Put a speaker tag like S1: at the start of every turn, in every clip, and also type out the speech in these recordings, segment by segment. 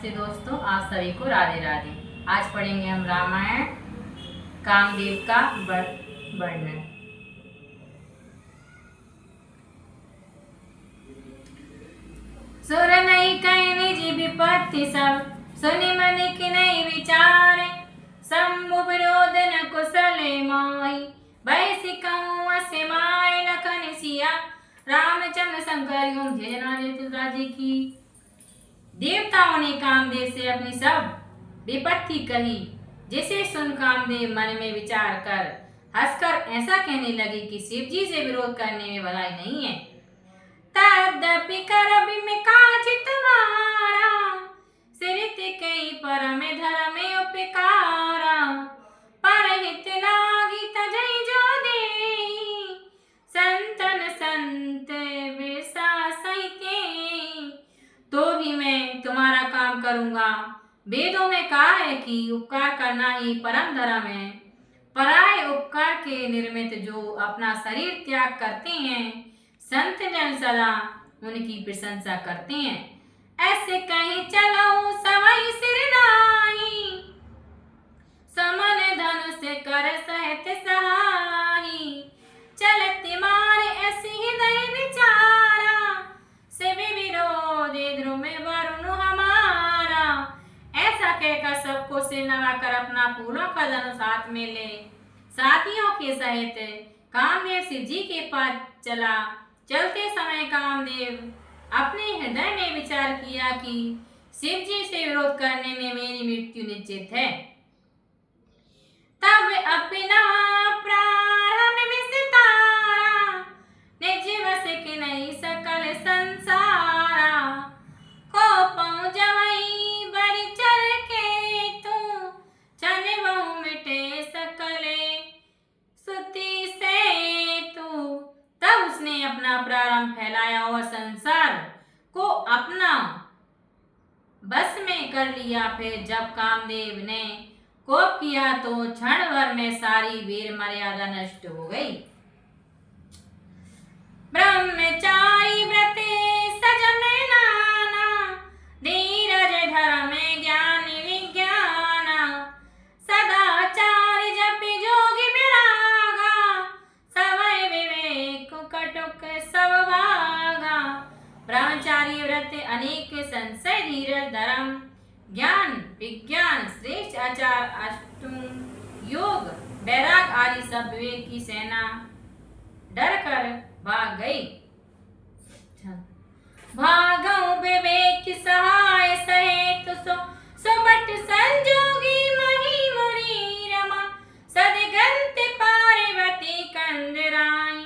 S1: नमस्ते दोस्तों, आप सभी को राधे राधे। आज पढ़ेंगे हम रामायण कामदेव का वर्णन। सुर नहीं कहीं निजी विपत्ति सब, सुनि मनि की नहीं विचारे। शंभु विरोध न कुशले माई, बैसी कहूँ असे माय लखन सिया। रामचंद्र शंकर यूं राजे की। देवताओं ने कामदेव से अपनी सब विपत्ति कही, जिसे सुन कामदेव मन में विचार कर हंसकर ऐसा कहने लगे कि शिव जी से विरोध करने में भलाई नहीं है। तद्यपि कर बिम काज तुम्हारा, सिरित कई परम धर्म उपकारा। परहित लागी तजै जो देहि, संतन संत विश्वासहि तेहि। तो भी मैं तुम्हारा काम करूंगा। वेदों में कहा है कि उपकार करना ही परम धर्म है। पराये उपकार के निर्मित जो अपना शरीर त्याग करते हैं, संत जन सदा उनकी प्रशंसा करते हैं। ऐसे कहीं चलो सवई सिर नाहि, समन धनुष कर सहत सहाही। चलत मारे ऐसी हृदय विचारा, शिव विरोधी ध्रुव वरुण हमारा। ऐसा कहकर सबको सिर नवाकर अपना फूलों का धनुष हाथ में ले साथियों के सहित कामदेव शिव जी के पास चला। चलते समय कामदेव अपने हृदय में विचार किया कि शिव जी से विरोध करने में मेरी मृत्यु निश्चित है। तब अपना प्रारंभ विस्तारा, निज वश के नहीं सकल संसारा। को पहुँचवई बरि चर के तू, चन बहु मिटे सकले सुति से तू। तब उसने अपना प्रारंभ फैलाया और संसार को अपना बस में कर लिया। फिर जब कामदेव ने कोप किया तो क्षण भर में सारी वीर मर्यादा नष्ट हो गई। ब्रह्मचारी व्रत सजन नाना, धीरज धर्म ज्ञान विज्ञान। सदाचार जप जोग विरागा, सवय विवेक कटुक सब भागा। ब्रह्मचारी व्रत अनेक संशय, धीरज धर्म ज्ञान विज्ञान, श्रेष्ठ आचार अष्टम योग वैराग आदि सब विवेक की सेना डर कर भाग गई। भागौ विवेक सहाय सहेत सो, सुबट संजोगी मही मुनि रमा। सदगंत पार्वती कंदराई,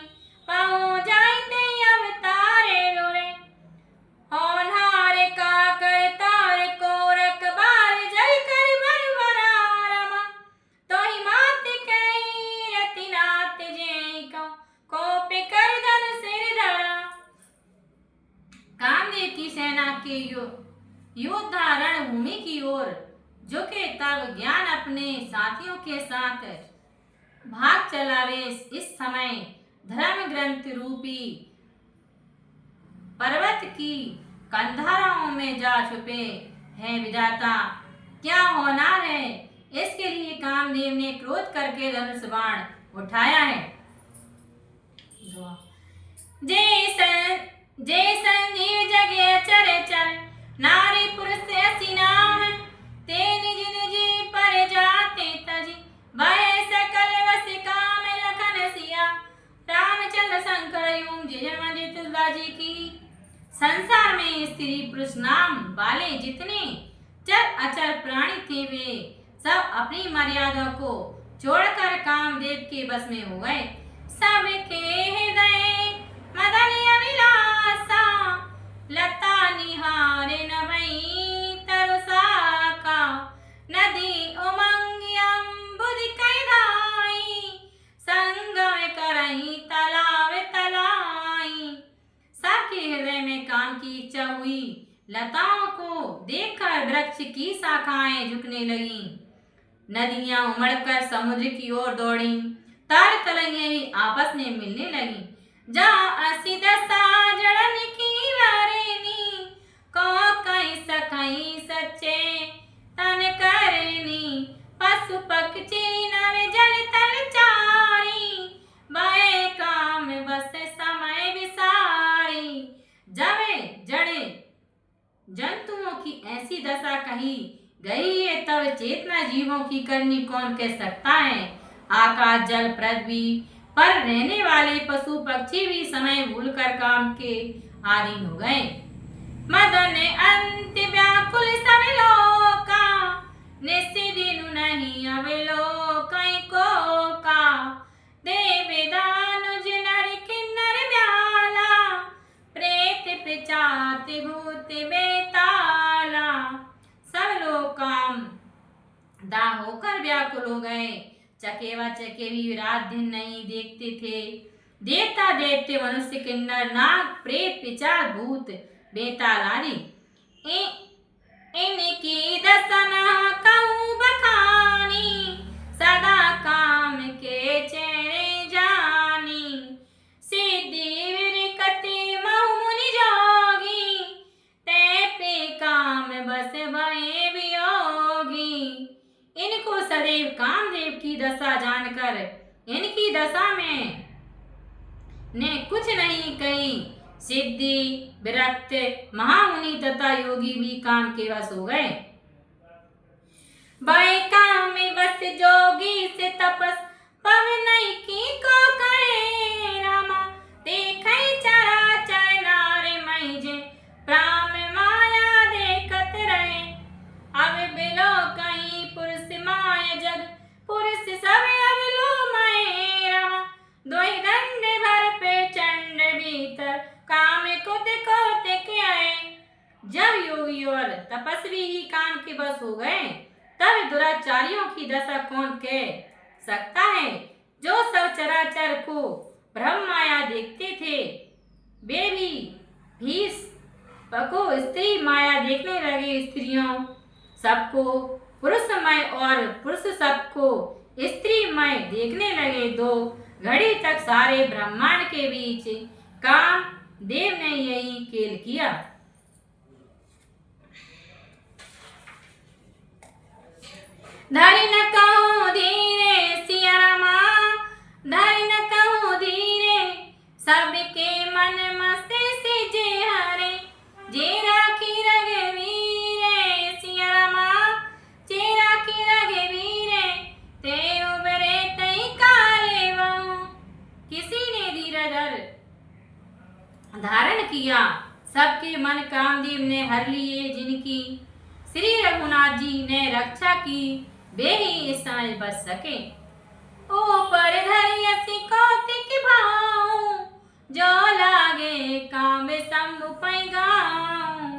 S1: पाओ जाइते अवतारे डोरे। होनहार का कर तार को रखबार, जय कर बरबरा रमा। तो ही मात कही रति नाथ जय कोप कर धन सिर धरा। कामदेव की सेना के योद्धा रणभूमि की ओर झुके तब ज्ञान अपने साथियों के साथ भाग चला। वे इस समय धर्म ग्रंथ रूपी पर्वत की कंधाराओं में जा छुपे हैं। विधाता क्या होना है, इसके लिए कामदेव ने क्रोध करके धनुष बाण उठाया है। जय संजीव जगे चर चर, नारी पुरुष ऐसी नाम। ते निज निज पर जाते तजी, भय सकल वस काम लखन सिया। रामचंद्र शंकर यूं जय तुलसी की। संसार में स्त्री पुरुष नाम वाले जितने चर अचर प्राणी थे, वे सब अपनी मर्यादा को छोड़कर कामदेव के बस में हो गए। सबके हृदय मदन अभिलाषा, लता निहारे नभई तरुसाका। नदी उमंग अम्बुद कई धाई, संगम करही तालाब तलाई। सबके हृदय में काम की इच्छा हुई। लताओं को देखकर वृक्ष की शाखाएं झुकने लगीं। नदियां उमड़कर समुद्र की ओर दौड़ी। तार तलैया ही आपस में मिलने लगी। जहाँ असी दशा जड़न की वारिनी, को कहीं सखई सच्चे की ऐसी दशा कही गई है, तब चेतना जीवों की करनी कौन कह सकता है। आकाश जल पृथ्वी पर रहने वाले पशु पक्षी भी समय भूलकर काम के अधीन हो गए। मदन अंत व्याकुल सब लोका, निस्सिदिनु नहीं अवलोकन को का। देव दानुज नर किन्नर व्याला, प्रेत पिशाच भूत बेताला। सब लोग काम दाह होकर व्याकुल हो गए। चकेवा चकेवी रात दिन नहीं देखते थे। देवता दैत्य मनुष्य किन्नर नाग प्रेत पिशाच भूत बेताल आदि इनकी दशा न कहूँ बखानी, सदा काम के चेहरे जानी। सिद्धि विरकति महु मुनि जोगी, ते पे काम बस भये वियोगी। इनको सदैव कामदेव की दशा जानकर इनकी दशा में ने कुछ नहीं कही। सिद्धि विरक्त महामुनि तथा योगी भी काम के वश हो गए। भय काम में बस जोगी से तपस, पवन की को कहे रामा। देखे चराचर नारे मई जे, प्राम माया देखत रहे। अब बिलो कहीं पुरुष माय जग, पुरुष सब अब लो मय रामा। दोई दंड भर पे चंड भीतर, काम खुद को देखे आए। जब योगी और तपस्वी ही काम के बस हो गए, तब दुराचारियों की दशा कौन कह सकता है। जो सब चराचर को ब्रह्म माया देखते थे, वे भी भीष को स्त्री माया देखने लगे। स्त्रियों सबको पुरुषमय और पुरुष सबको स्त्रीमय देखने लगे। 2 घड़ी तक सारे ब्रह्मांड के बीच काम देव ने यही खेल किया। धरि न कहूँ धीरे सिया रामा, धरि न कहूँ धीरे। सबके मन मस्ते से जे हरे, जे राखी रघुवीरे सिया रामा। जे राखी रघुवीरे, ते उबरे तई काले बहु। किसी ने धीरज धारण किया, सबके मन कामदेव ने हर लिए। जिनकी श्री रघुनाथ जी ने रक्षा की, वे ही इस समय बच सके। ऊपर धरियसी कौतिक भाऊ, जो लागे काम शंभु पै गाऊं।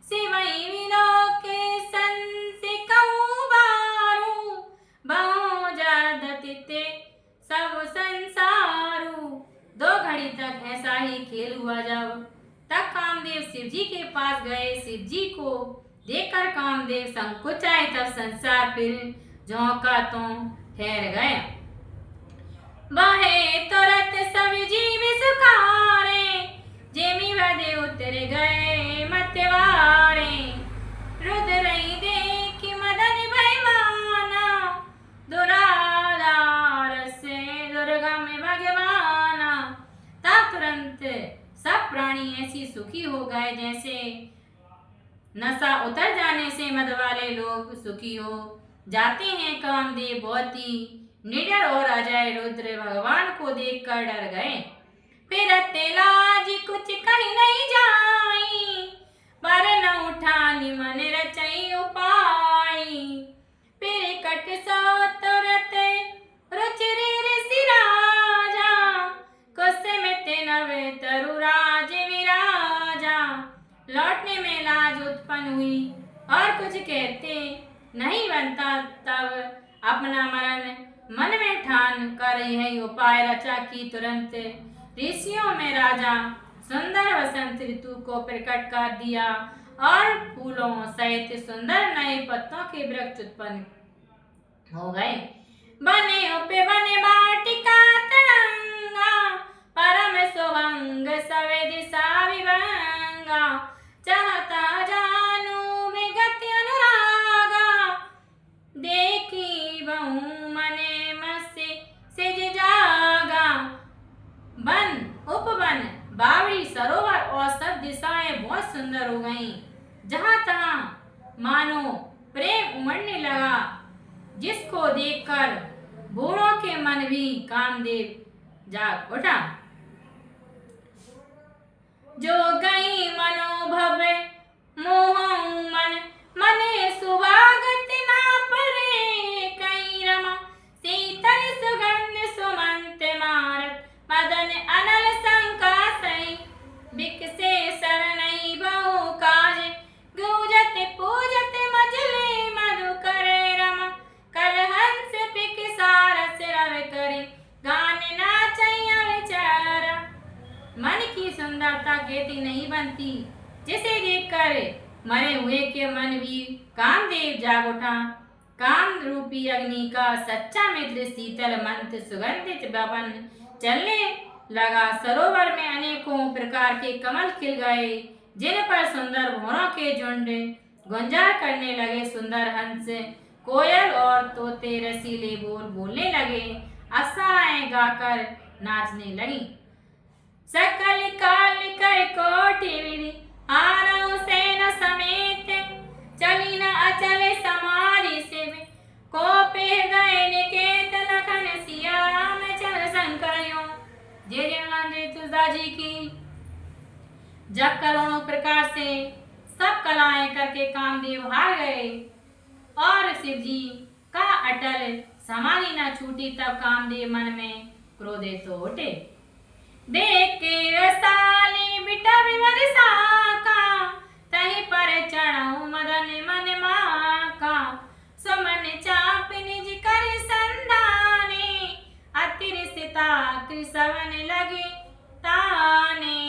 S1: सिवई विलोके संस कहूँ बारू, बहु जदति ते सब संसारू। 2 घड़ी तक ऐसा ही खेल हुआ। जब तक कामदेव शिव जी के पास गए, शिव जी को देखकर कामदेव संकुचाए, तब संसार फिर झोंका तो ठहर गया। बहे तुरंत सब जीव सुखारे, जेमी वदे उतर गए मतवारे। रुद्र देखी मदन भयमाना, दुराधार से दुर्गम भगवाना। तब तुरंत सब प्राणी ऐसी सुखी हो गए जैसे नशा उतर जाने से मद वाले लोग सुखी हो जाते हैं। कामदेव बहुत ही निडर और अजय रुद्र भगवान को देखकर डर गए। फिर तेलाज कुछ कहीं नहीं जाई, पर न उठानी मन रचई उपाई। फिर कट सो तुरत रुचिरे ऋषि राजा, कुसुमित नव तरु राज विराजा। लौटने में लाज उत्पन्न हुई और कुछ कहते नहीं बनता। तब अपना मरण मन में ठान कर यह उपाय रचा कि तुरंत ऋषियों में राजा सुंदर वसंत ऋतु को प्रकट कर दिया और फूलों सहित सुंदर नए पत्तों के वृक्ष उत्पन्न हो गए। बने उपे बने वाटिका तरंगा, परम सुभंग सवे दिशा विभंगा। चाहता जानू विगत अनुरागा, देखी बहु मने मसे सिज जागा। वन उपवन बावड़ी सरोवर और सब दिशाएं बहुत सुंदर हो गईं। जहाँ तहाँ मानो प्रेम उमड़ने लगा, जिसको देखकर बूढ़ों के मन भी कामदेव जाग उठा। जो गई मनोभव मोहऊ मन, मने सुभागत ना परे, कई रमा शीतल सुगंध सुमंत मारत, मदन अनल संकासई, बिकसे शरणई बहु काज, गूंजत पूजत मजले मधुकर रमा, कलहंस पिक सारस रव करे, गान नाचैया विचारा। मन की सुंदरता कहती नहीं बनती, जिसे देखकर मरे हुए के मन भी कामदेव जाग उठा। काम रूपी अग्नि का सच्चा मित्र शीतल मंत्र सुगंधित पवन चलने लगा। सरोवर में अनेकों प्रकार के कमल खिल गए, जिन पर सुंदर भौरों के झुंड गुंजार करने लगे। सुंदर हंस, कोयल और तोते रसीले बोल बोलने लगे, अप्सराएं गाकर नाचने लगी। सकल काल कर कोटि विधि, आरव सेना समेत, चली न अचल समाधि शिव, कोपे हृदय निकेत, लखन सिया राम चल शंकरयो। जय जय तुलसीदास जी की। जब करोड़ों प्रकार से सब कलाएं करके कामदेव हार गए और शिव जी का अटल समाधि न छूटी, तब कामदेव मन में क्रोधित हो उठे। देख के रसाली बिटा विवर साका, तही पर चढ़ऊ मदन मन माका, सुमन चाप निज कर संधाने, अतिरिसिता कृसवन लगे ताने।